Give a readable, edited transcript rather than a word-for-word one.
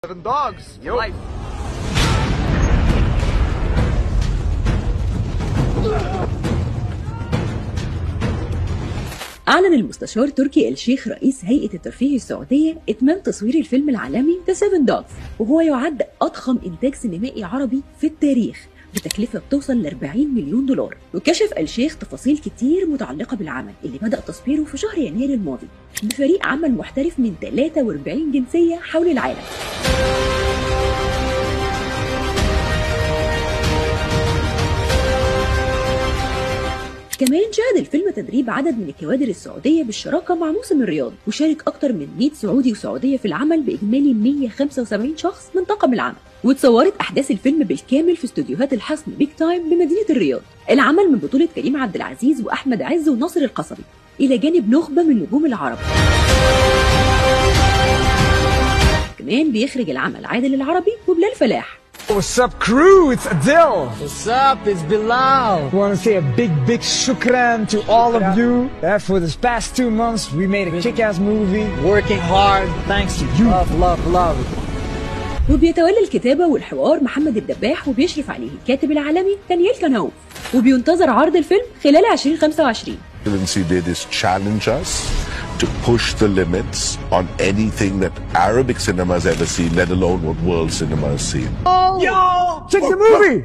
7 dogs. Life. أعلن المستشار تركي الشيخ رئيس هيئة الترفيه السعودية إتمام تصوير الفيلم العالمي The Seven Dogs، وهو يعد أضخم إنتاج سينمائي عربي في التاريخ بتكلفة بتوصل ل 40 مليون دولار. وكشف الشيخ تفاصيل كتير متعلقة بالعمل اللي بدأ تصويره في شهر يناير الماضي بفريق عمل محترف من 43 جنسية حول العالم. كمان شهد الفيلم تدريب عدد من الكوادر السعودية بالشراكة مع موسم الرياض، وشارك أكتر من 100 سعودي وسعودية في العمل بإجمالي 175 شخص من طاقم العمل. واتصورت أحداث الفيلم بالكامل في استوديوهات الحصن بيج تايم بمدينة الرياض. العمل من بطولة كريم عبد العزيز وأحمد عز وناصر القصبي، إلى جانب نخبة من نجوم العرب. كمان بيخرج العمل عادل العربي وبلال فلاح. What's up crew, it's Adil. What's up, it's Bilal. I want to say a big shukran to all of you. For this past 2 months we made a kick-ass movie. Working hard, thanks to you. Love. وبيتولى الكتابة والحوار محمد الدباح، وبيشرف عليه الكاتب العالمي دانيال كنوف. وبينتظر عرض الفيلم خلال 2025. Did is challenge us to push the limits on anything that Arabic cinema has ever seen, let alone what world cinema has seen. Yo, check the movie!